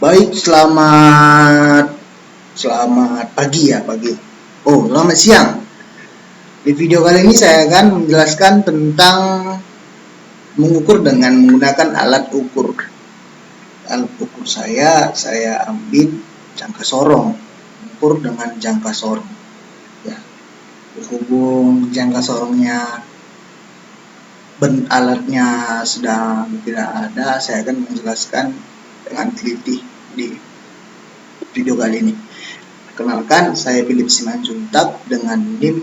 Baik, selamat pagi ya, pagi. Oh, selamat siang. Di video kali ini saya akan menjelaskan tentang mengukur dengan menggunakan alat ukur. Alat ukur saya ambil jangka sorong, mengukur dengan jangka sorong. Ya, berhubung jangka sorongnya alatnya sedang tidak ada, saya akan menjelaskan dengan teliti di video kali ini. Perkenalkan, saya Philip Simanjuntak dengan NIM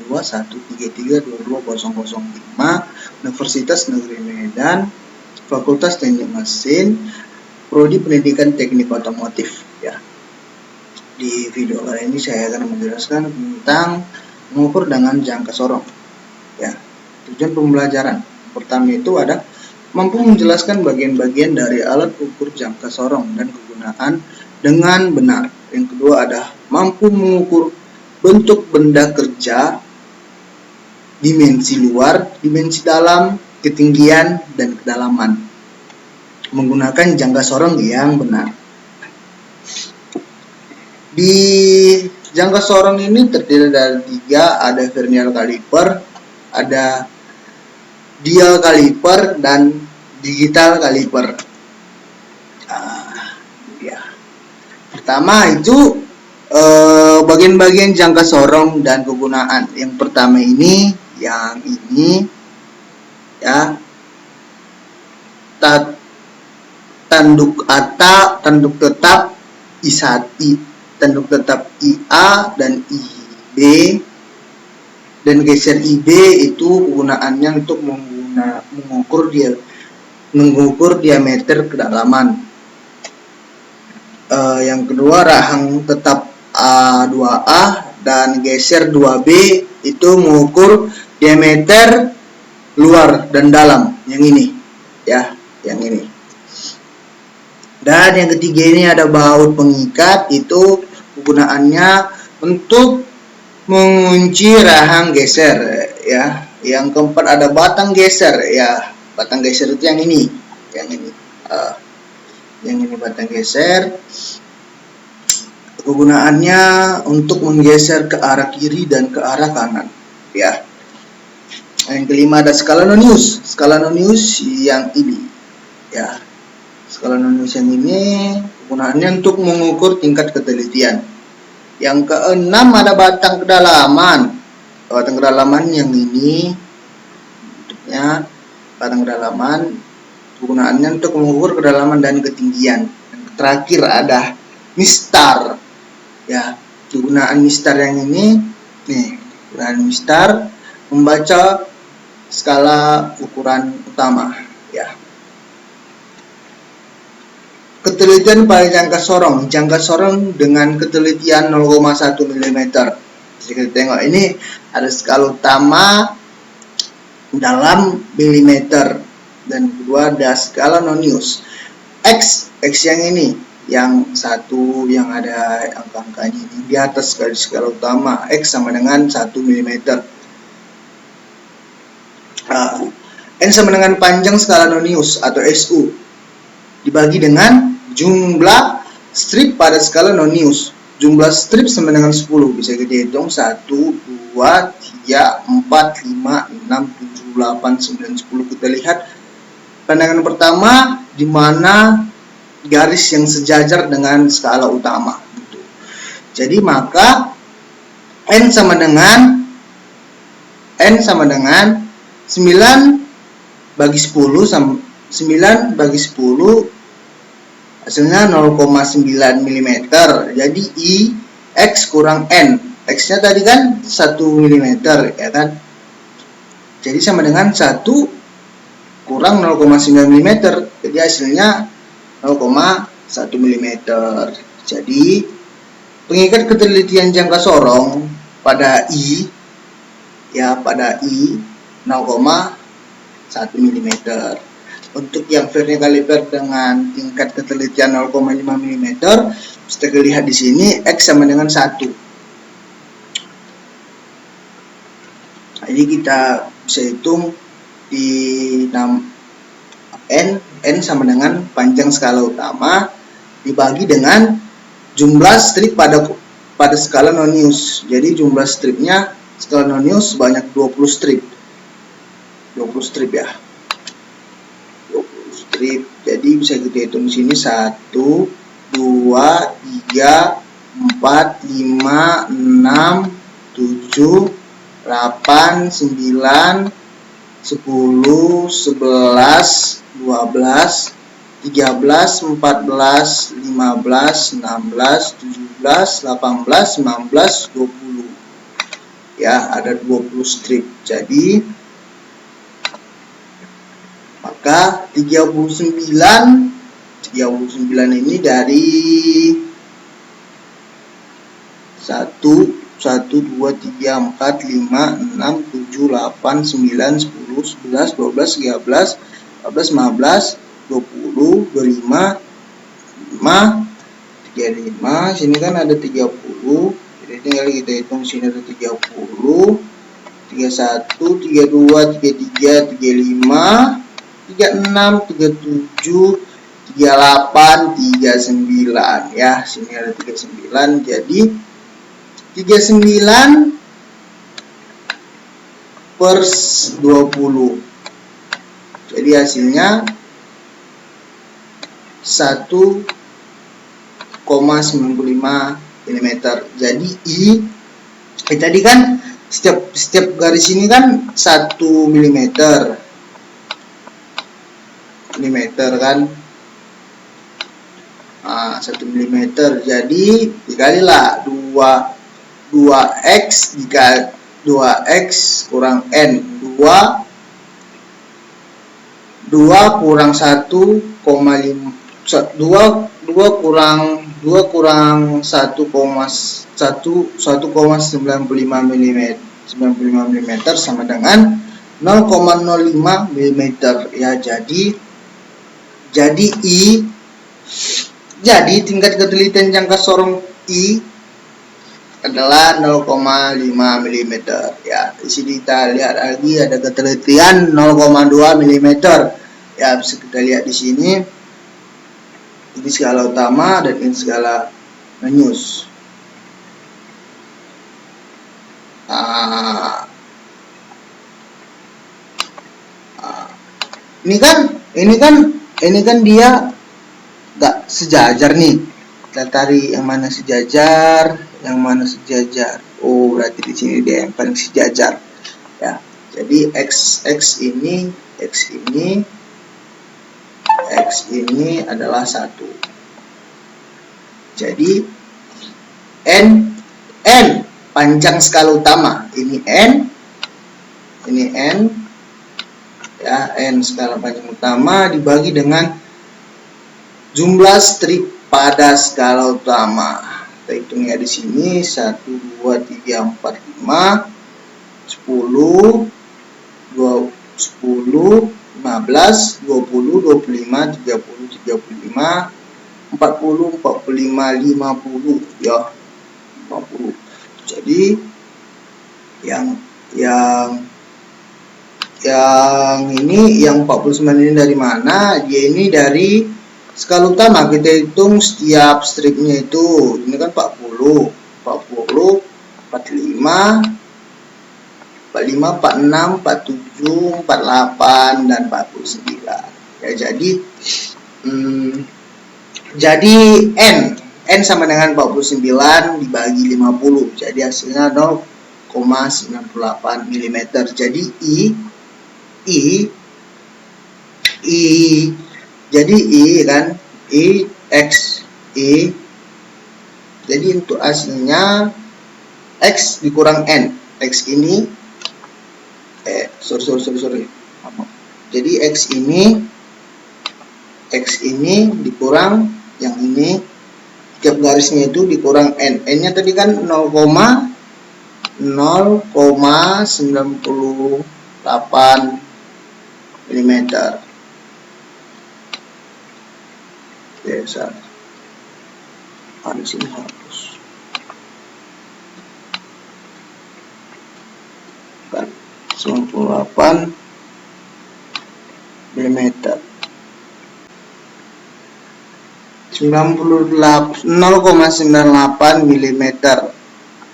52133220005, Universitas Negeri Medan, Fakultas Teknik Mesin, Prodi Pendidikan Teknik Otomotif. Ya. Di video kali ini saya akan menjelaskan tentang mengukur dengan jangka sorong. Ya. Tujuan pembelajaran pertama itu ada mampu menjelaskan bagian-bagian dari alat ukur jangka sorong dan kegunaan dengan benar. Yang kedua ada mampu mengukur bentuk benda kerja, dimensi luar, dimensi dalam, ketinggian, dan kedalaman menggunakan jangka sorong yang benar. Di jangka sorong ini terdiri dari 3, ada vernier caliper, ada dial caliper, dan digital caliper. Pertama itu bagian-bagian jangka sorong dan kegunaan. Yang pertama ini, yang ini ya, tanduk ATA, tanduk tetap I1, tanduk tetap IA dan IB, dan geser IB itu kegunaannya untuk mengukur diameter kedalaman. Yang kedua, rahang tetap A2A dan geser 2B itu mengukur diameter luar dan dalam, yang ini ya, yang ini. Dan yang ketiga ini ada baut pengikat, itu kegunaannya untuk mengunci rahang geser ya. Yang keempat ada batang geser ya, batang geser itu yang ini, yang ini. Yang ini batang geser, kegunaannya untuk menggeser ke arah kiri dan ke arah kanan ya. Yang kelima ada skala nonius yang ini ya. Skala nonius yang ini kegunaannya untuk mengukur tingkat ketelitian. Yang keenam ada batang kedalaman yang ini bentuknya, batang kedalaman kegunaannya untuk mengukur kedalaman dan ketinggian. Yang terakhir ada mistar ya, kegunaan mistar yang ini nih, kegunaan mistar membaca skala ukuran utama ya. Ketelitian pada jangka sorong dengan ketelitian 0,1 mm. Jadi kita tengok ini ada skala utama dalam milimeter, dan kedua ada skala nonius. X yang ini, yang satu yang ada angka-angkanya ini di atas garis skala utama, X sama dengan 1 mm. N sama dengan panjang skala nonius atau SU dibagi dengan jumlah strip pada skala nonius. Jumlah strip sama dengan 10, bisa kita hitung 1, 2, 3, 4, 5, 6, 7, 8, 9, 10. Kita lihat pandangan pertama di mana garis yang sejajar dengan skala utama. Jadi maka N sama dengan 9 bagi 10 9 bagi 10 hasilnya 0,9 mm. Jadi I X kurang N. X nya tadi kan 1 mm ya kan. Jadi sama dengan 1 kurang 0,9 mm. Jadi hasilnya 0,1 mm. Jadi pengikat ketelitian jangka sorong pada I ya, pada I 0,1 mm. Untuk yang vernier caliper dengan tingkat ketelitian 0,5 mm, bisa kita lihat di sini X sama dengan 1. Jadi kita bisa hitung di N sama dengan panjang skala utama dibagi dengan jumlah strip pada skala nonius. Jadi jumlah stripnya skala nonius sebanyak 20 strip. 20 strip ya. 20 strip. Jadi bisa kita hitung di sini 1 2 3 4 5 6 7 8 9 10 11 12 13 14 15 16 17 18 19 20 ya, ada 20 strip. Jadi maka 39 ini dari 1 2 3 4 5 6 7 8 9 10 11 12 13 14 15 16 17 18 19 20 25 35. Sini kan ada 30, jadi tinggal kita hitung sini ada 30 31 32 33 35 36 37 38 39 ya, sini ada 39. Jadi 39 per 20. Jadi hasilnya 1,95 mm. Jadi I tadi kan setiap garis ini kan 1 mm kan. 1 mm. Jadi dikalilah 2x dikali 2x kurang n, 2 kurang 1,5 2 kurang 1,95 mm sama dengan 0,05 mm ya. Jadi tingkat ketelitian jangka sorong I adalah 0,5 mm ya. Di sini kita lihat lagi ada ketelitian 0,2 mm ya, bisa kita lihat di sini. Ini skala utama dan ini skala nonius. Ini kan dia nggak sejajar nih. Kita cari yang mana sejajar, yang mana sejajar. Oh, berarti di sini dia yang paling sejajar ya. Jadi x ini adalah 1. Jadi n panjang skala utama, ini n ya, n skala panjang utama dibagi dengan jumlah strip pada skala utama. Kita hitung ya di sini 1 2 3 4 5 10 10 15 20 25 30 35 40 45 50 ya, 50. Jadi yang ini yang 49 ini dari mana? Dia ini dari skala utama. Kita hitung setiap stripnya itu. Ini kan 40 45 45 46 47 48 dan 49 ya. Jadi n sama dengan 49 dibagi 50, jadi hasilnya 0,98 mm. Jadi jadi jadi untuk hasilnya x dikurang n. X ini sorry. Jadi x ini dikurang yang ini, tiap garisnya itu dikurang n. N-nya tadi kan 0,98 mm. Biasa. Di sini hapus. Kan 98 mm. 0,98 mm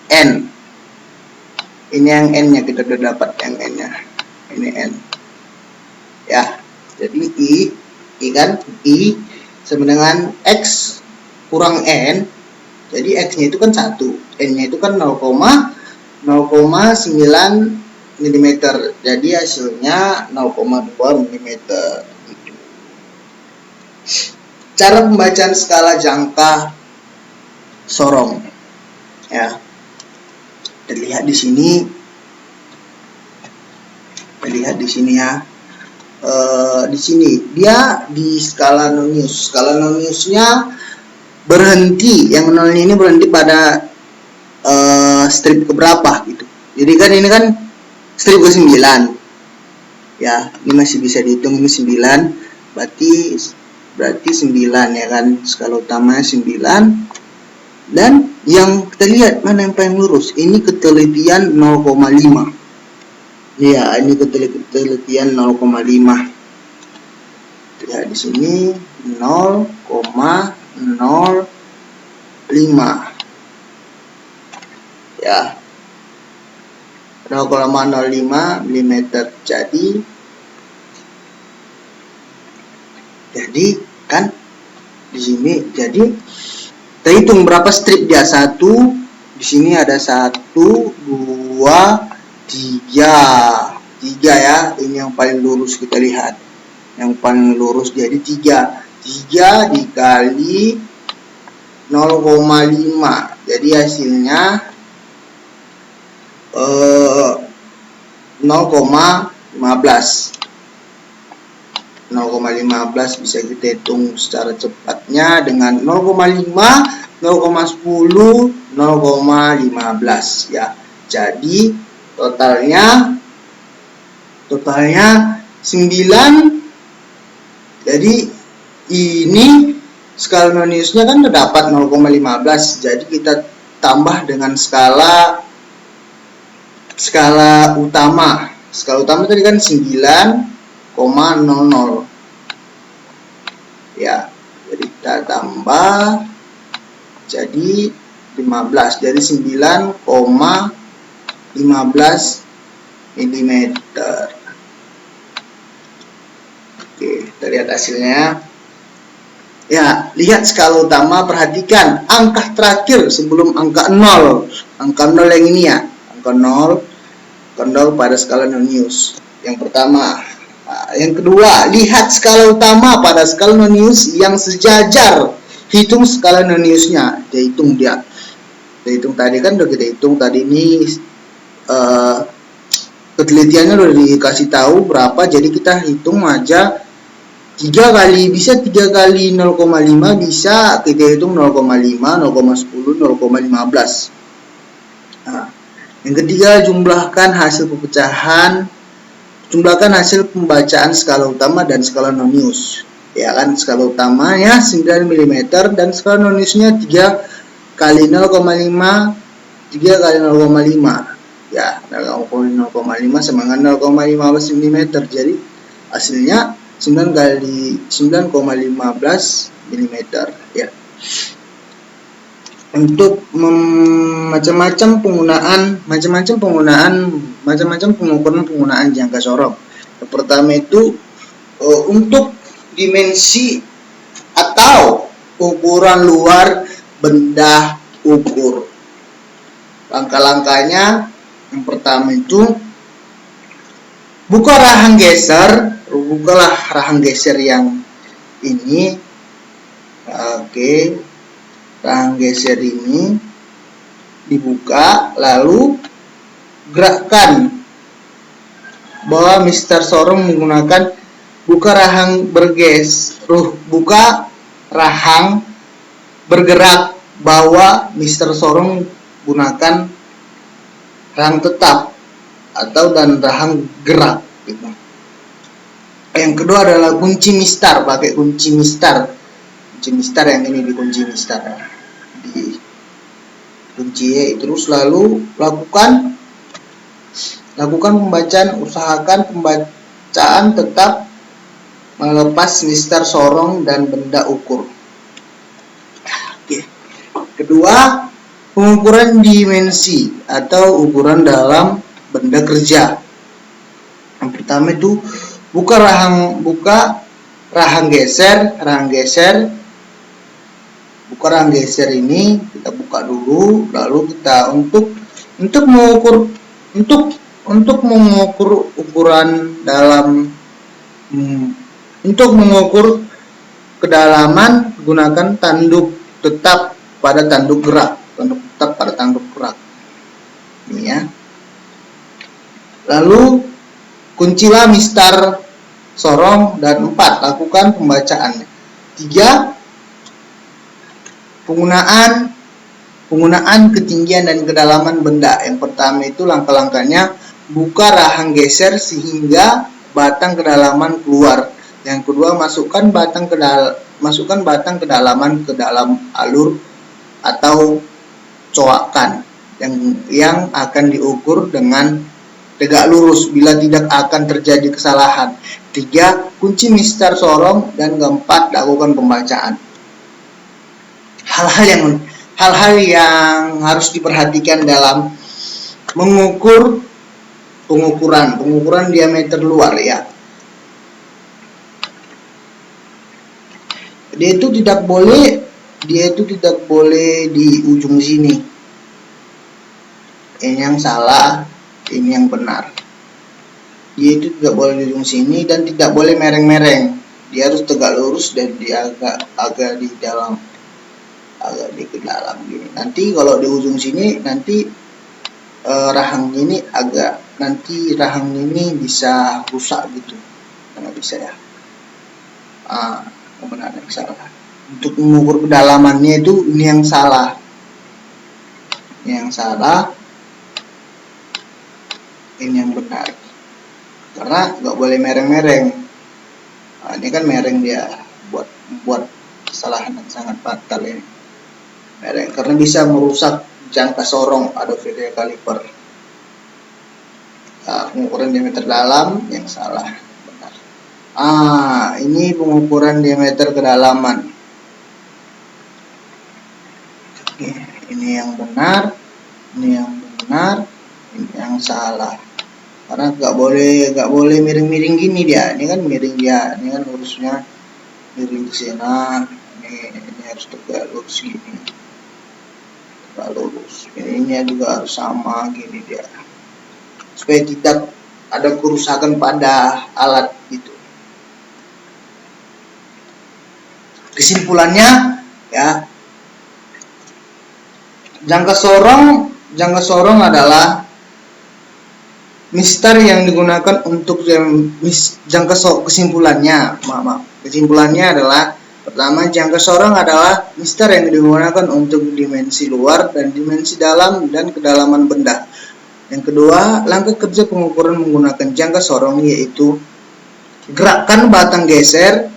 N. Ini yang N nya, kita udah dapat yang N nya, ini N ya. Jadi I kan, I sama dengan X kurang N. Jadi X nya itu kan 1, N nya itu kan 0,9 mm. Jadi hasilnya 0,2 mm. Cara pembacaan skala jangka sorong ya, terlihat di sini, ya. Di sini dia di skala Nonius. Skala Noniusnya berhenti, yang nolnya ini berhenti pada strip keberapa gitu. Jadi kan ini kan strip ke-9 ya, ini masih bisa dihitung, ini 9, berarti 9 ya kan, skala utamanya 9. Dan yang kita lihat mana yang paling lurus, ini ketelitian 0,5 ya, ini ketelitian 0,5. Lihat di sini 0,05 ya, 0,05 mm. Jadi kan di sini, jadi kita hitung berapa strip dia. 1 di sini ada 1, 2, 3 ya. Ini yang paling lurus, kita lihat yang paling lurus, jadi 3 dikali 0,5, jadi hasilnya 0,15 bisa kita hitung secara cepatnya dengan 0,5, 0,10, 0,15 ya. Jadi totalnya 9. Jadi ini skala Noniusnya kan terdapat 0,15, jadi kita tambah dengan skala utama. Skala utama tadi kan 9,00 ya, jadi kita tambah jadi 15, jadi 9,15 mm. Oke, kita lihat hasilnya ya. Lihat skala utama, perhatikan angka terakhir sebelum angka 0. Angka 0 yang ini ya, angka 0 pada skala Nonius yang pertama. Nah, yang kedua, lihat skala utama pada skala Nonius yang sejajar, hitung skala Noniusnya. Kita hitung tadi kan udah kita hitung tadi, ini ketelitiannya udah dikasih tahu berapa, jadi kita hitung aja 3 kali 0,5 bisa kita hitung 0,5, 0,10, 0,15. Nah, yang ketiga, jumlahkan hasil pembacaan skala utama dan skala Nonius ya kan. Skala utamanya 9 mm dan skala Noniusnya 3 kali 0,5 ya, 0,5 sama dengan 0,15 mm. Jadi hasilnya 9,15 mm ya. Untuk macam-macam pengukuran penggunaan jangka sorong. Yang pertama itu untuk dimensi atau ukuran luar benda ukur. Langkah-langkahnya, yang pertama itu bukalah rahang geser yang ini. Oke, rahang geser ini dibuka, lalu gerakkan bahwa Mr. Sorong menggunakan buka rahang bergerak bahwa Mr. Sorong gunakan rahang tetap dan rahang gerak gitu. Yang kedua adalah kunci mistar, pakai kunci mistar yang ini, dikunci mistar, dikunci. Terus lalu lakukan pembacaan, usahakan pembacaan tetap melepas Mr. Sorong dan benda ukur. Kedua, pengukuran dimensi atau ukuran dalam benda kerja. Yang pertama itu buka rahang geser. Buka rahang geser ini kita buka dulu, lalu kita untuk mengukur ukuran dalam untuk mengukur kedalaman gunakan tanduk tetap pada tanduk gerak. Ini ya. Lalu kuncilah mistar sorong, dan 4 lakukan pembacaannya. 3 penggunaan ketinggian dan kedalaman benda. Yang pertama itu langkah-langkahnya buka rahang geser sehingga batang kedalaman keluar. Yang kedua, masukkan batang kedalaman ke dalam alur atau coakan yang akan diukur dengan tegak lurus bila tidak akan terjadi kesalahan. 3 kunci mistar sorong, dan keempat lakukan pembacaan. Hal-hal yang harus diperhatikan dalam pengukuran diameter luar ya. Dia itu tidak boleh di ujung sini. Ini yang salah, ini yang benar. Dia itu tidak boleh di ujung sini dan tidak boleh mereng-mereng. Dia harus tegak lurus dan dia agak di dalam, agak di dalam gini. Nanti kalau di ujung sini nanti rahang ini bisa rusak gitu. Nggak bisa ya. Benar yang salah. Untuk mengukur kedalamannya itu ini yang salah. Ini yang salah. Ini yang benar. Karena nggak boleh mereng-mereng. Ini kan mereng dia buat kesalahan yang sangat fatal ini. Mereng karena bisa merusak jangka sorong atau video kaliper. Pengukuran diameter dalam yang salah. Benar. Ini pengukuran diameter kedalaman. Oke, ini yang benar, ini yang salah. Karena nggak boleh miring-miring gini dia. Ini kan miring dia, ini kan lurusnya miring ke sana. Ini harus tegak lurus gini. Tegak lurus. Ininya juga harus sama gini dia. Supaya tidak ada kerusakan pada alat itu. Kesimpulannya ya, jangka sorong adalah mistar yang digunakan untuk kesimpulannya adalah pertama, jangka sorong adalah mistar yang digunakan untuk dimensi luar dan dimensi dalam dan kedalaman benda. Yang kedua, langkah kerja pengukuran menggunakan jangka sorong yaitu gerakkan batang geser,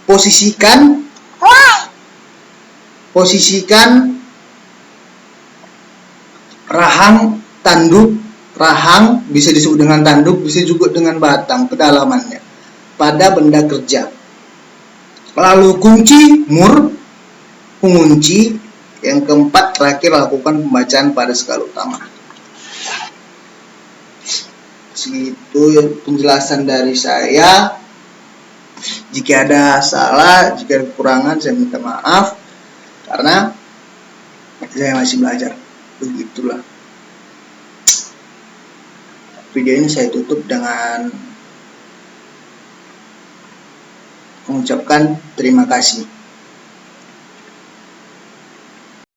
posisikan rahang bisa disebut dengan tanduk, bisa juga dengan batang kedalamannya pada benda kerja. Lalu pengunci. Yang keempat, terakhir lakukan pembacaan pada skala utama. Segitu penjelasan dari saya. Jika ada salah, jika ada kekurangan, saya minta maaf karena saya masih belajar. Begitulah. Video ini saya tutup dengan mengucapkan terima kasih.